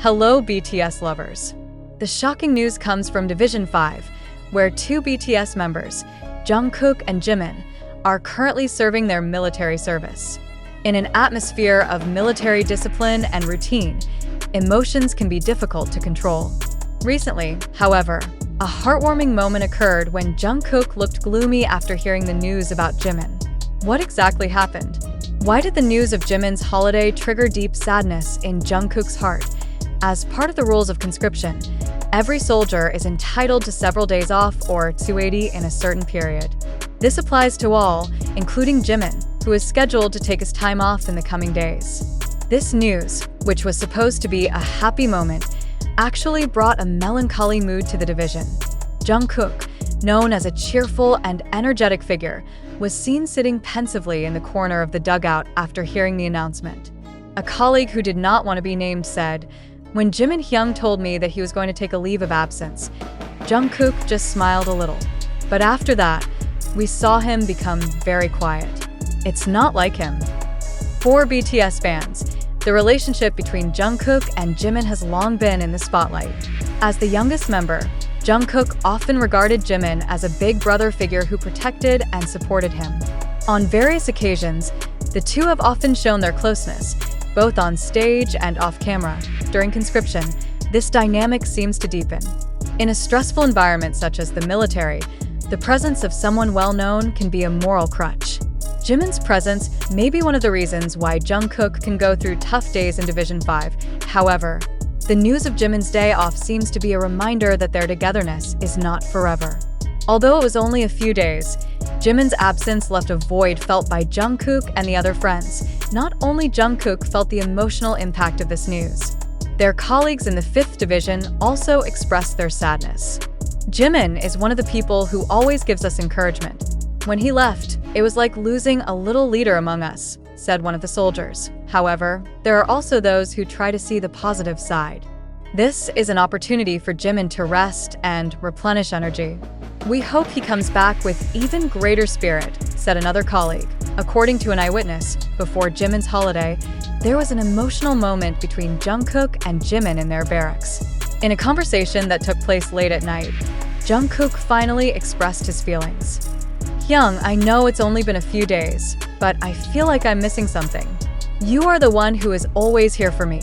Hello, BTS lovers. The shocking news comes from Division 5, where two BTS members, Jungkook and Jimin, are currently serving their military service. In an atmosphere of military discipline and routine, emotions can be difficult to control. Recently, however, a heartwarming moment occurred when Jungkook looked gloomy after hearing the news about Jimin. What exactly happened? Why did the news of Jimin's holiday trigger deep sadness in Jungkook's heart? As part of the rules of conscription, every soldier is entitled to several days off or 280 in a certain period. This applies to all, including Jimin, who is scheduled to take his time off in the coming days. This news, which was supposed to be a happy moment, actually brought a melancholy mood to the division. Jungkook, known as a cheerful and energetic figure, was seen sitting pensively in the corner of the dugout after hearing the announcement. A colleague who did not want to be named said, "When Jimin Hyung told me that he was going to take a leave of absence, Jungkook just smiled a little. But after that, we saw him become very quiet. It's not like him." For BTS fans, the relationship between Jungkook and Jimin has long been in the spotlight. As the youngest member, Jungkook often regarded Jimin as a big brother figure who protected and supported him. On various occasions, the two have often shown their closeness, both on stage and off camera. During conscription, this dynamic seems to deepen. In a stressful environment such as the military, the presence of someone well-known can be a moral crutch. Jimin's presence may be one of the reasons why Jungkook can go through tough days in Division 5. However, the news of Jimin's day off seems to be a reminder that their togetherness is not forever. Although it was only a few days, Jimin's absence left a void felt by Jungkook and the other friends. Not only Jungkook felt the emotional impact of this news. Their colleagues in the 5th Division also expressed their sadness. "Jimin is one of the people who always gives us encouragement. When he left, it was like losing a little leader among us," said one of the soldiers. However, there are also those who try to see the positive side. "This is an opportunity for Jimin to rest and replenish energy. We hope he comes back with even greater spirit," said another colleague. According to an eyewitness, before Jimin's holiday, there was an emotional moment between Jungkook and Jimin in their barracks. In a conversation that took place late at night, Jungkook finally expressed his feelings. "Hyung, I know it's only been a few days, but I feel like I'm missing something. You are the one who is always here for me,"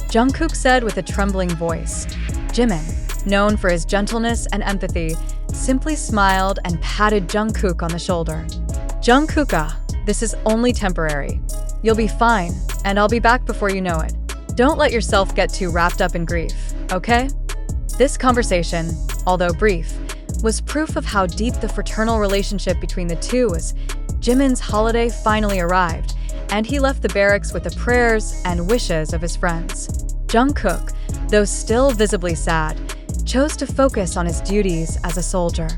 Jungkook said with a trembling voice. Jimin, known for his gentleness and empathy, simply smiled and patted Jungkook on the shoulder. "Jungkook, this is only temporary. You'll be fine, and I'll be back before you know it. Don't let yourself get too wrapped up in grief, okay?" This conversation, although brief, was proof of how deep the fraternal relationship between the two was. Jimin's holiday finally arrived, and he left the barracks with the prayers and wishes of his friends. Jungkook, though still visibly sad, chose to focus on his duties as a soldier.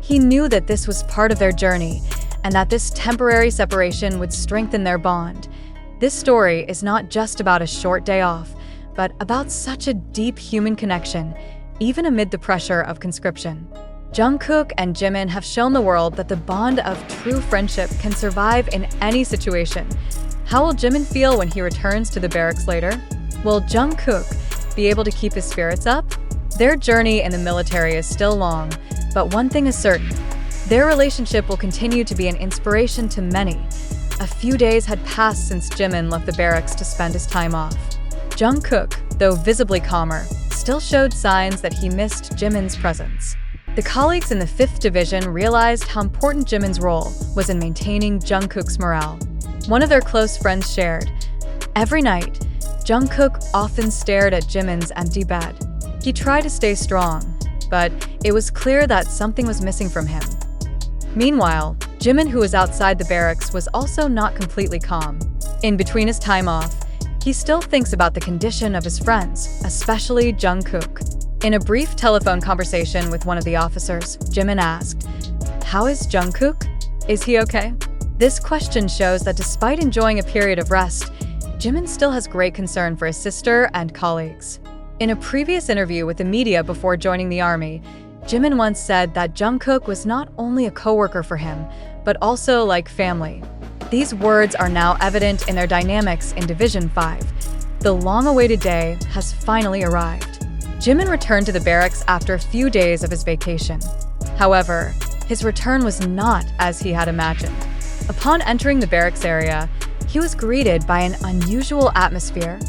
He knew that this was part of their journey, and that this temporary separation would strengthen their bond. This story is not just about a short day off, but about such a deep human connection, even amid the pressure of conscription. Jungkook and Jimin have shown the world that the bond of true friendship can survive in any situation. How will Jimin feel when he returns to the barracks later? Will Jungkook be able to keep his spirits up? Their journey in the military is still long, but one thing is certain. Their relationship will continue to be an inspiration to many. A few days had passed since Jimin left the barracks to spend his time off. Jungkook, though visibly calmer, still showed signs that he missed Jimin's presence. The colleagues in the 5th Division realized how important Jimin's role was in maintaining Jungkook's morale. One of their close friends shared, "Every night, Jungkook often stared at Jimin's empty bed. He tried to stay strong, but it was clear that something was missing from him." Meanwhile, Jimin, who was outside the barracks, was also not completely calm. In between his time off, he still thinks about the condition of his friends, especially Jungkook. In a brief telephone conversation with one of the officers, Jimin asked, "How is Jungkook? Is he okay?" This question shows that despite enjoying a period of rest, Jimin still has great concern for his sister and colleagues. In a previous interview with the media before joining the army, Jimin once said that Jungkook was not only a coworker for him, but also like family. These words are now evident in their dynamics in Division 5. The long-awaited day has finally arrived. Jimin returned to the barracks after a few days of his vacation. However, his return was not as he had imagined. Upon entering the barracks area, he was greeted by an unusual atmosphere.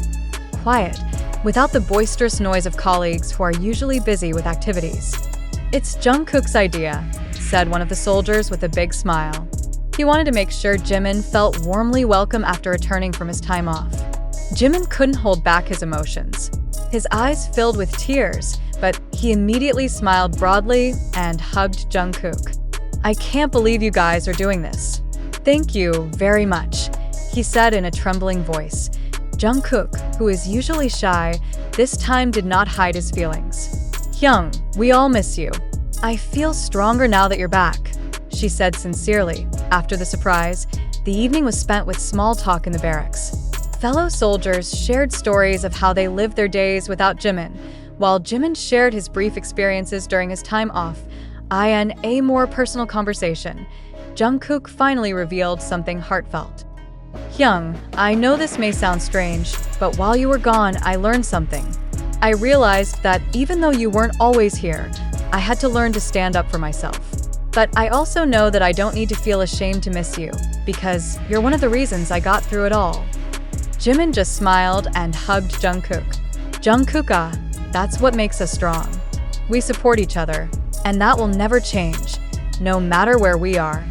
Quiet, without the boisterous noise of colleagues who are usually busy with activities. "It's Jungkook's idea," said one of the soldiers with a big smile. He wanted to make sure Jimin felt warmly welcome after returning from his time off. Jimin couldn't hold back his emotions. His eyes filled with tears, but he immediately smiled broadly and hugged Jungkook. "I can't believe you guys are doing this. Thank you very much," he said in a trembling voice. Jungkook, who is usually shy, this time did not hide his feelings. "Hyung, we all miss you. I feel stronger now that you're back," she said sincerely. After the surprise, the evening was spent with small talk in the barracks. Fellow soldiers shared stories of how they lived their days without Jimin, while Jimin shared his brief experiences during his time off. In a more personal conversation, Jungkook finally revealed something heartfelt. "Hyung, I know this may sound strange, but while you were gone, I learned something. I realized that even though you weren't always here, I had to learn to stand up for myself. But I also know that I don't need to feel ashamed to miss you, because you're one of the reasons I got through it all." Jimin just smiled and hugged Jungkook. "Jungkook, that's what makes us strong. We support each other, and that will never change, no matter where we are."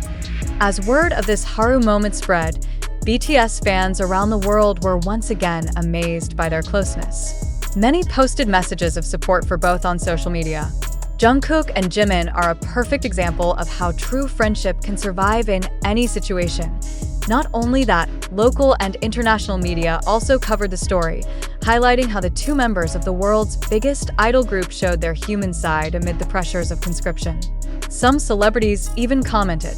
As word of this Haru moment spread, BTS fans around the world were once again amazed by their closeness. Many posted messages of support for both on social media. Jungkook and Jimin are a perfect example of how true friendship can survive in any situation. Not only that, local and international media also covered the story, highlighting how the two members of the world's biggest idol group showed their human side amid the pressures of conscription. Some celebrities even commented,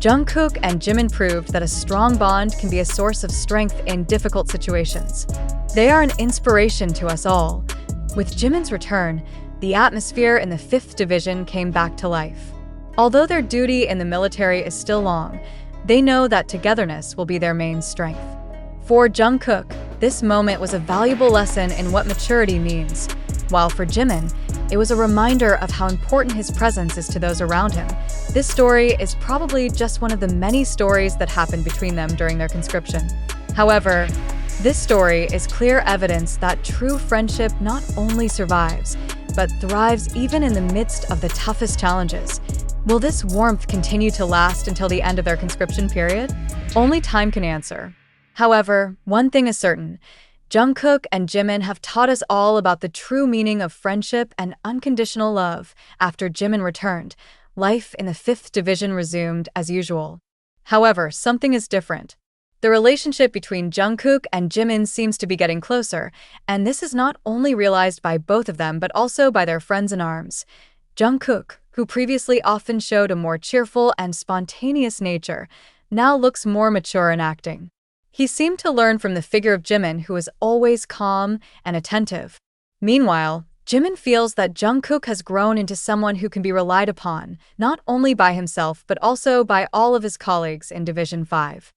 "Jungkook and Jimin proved that a strong bond can be a source of strength in difficult situations. They are an inspiration to us all." With Jimin's return, the atmosphere in the 5th Division came back to life. Although their duty in the military is still long, they know that togetherness will be their main strength. For Jungkook, this moment was a valuable lesson in what maturity means, while for Jimin, it was a reminder of how important his presence is to those around him. This story is probably just one of the many stories that happened between them during their conscription. However, this story is clear evidence that true friendship not only survives, but thrives even in the midst of the toughest challenges. Will this warmth continue to last until the end of their conscription period? Only time can answer. However, one thing is certain. Jungkook and Jimin have taught us all about the true meaning of friendship and unconditional love. After Jimin returned, life in the 5th Division resumed as usual. However, something is different. The relationship between Jungkook and Jimin seems to be getting closer, and this is not only realized by both of them but also by their friends in arms. Jungkook, who previously often showed a more cheerful and spontaneous nature, now looks more mature in acting. He seemed to learn from the figure of Jimin, who is always calm and attentive. Meanwhile, Jimin feels that Jungkook has grown into someone who can be relied upon, not only by himself but also by all of his colleagues in Division 5.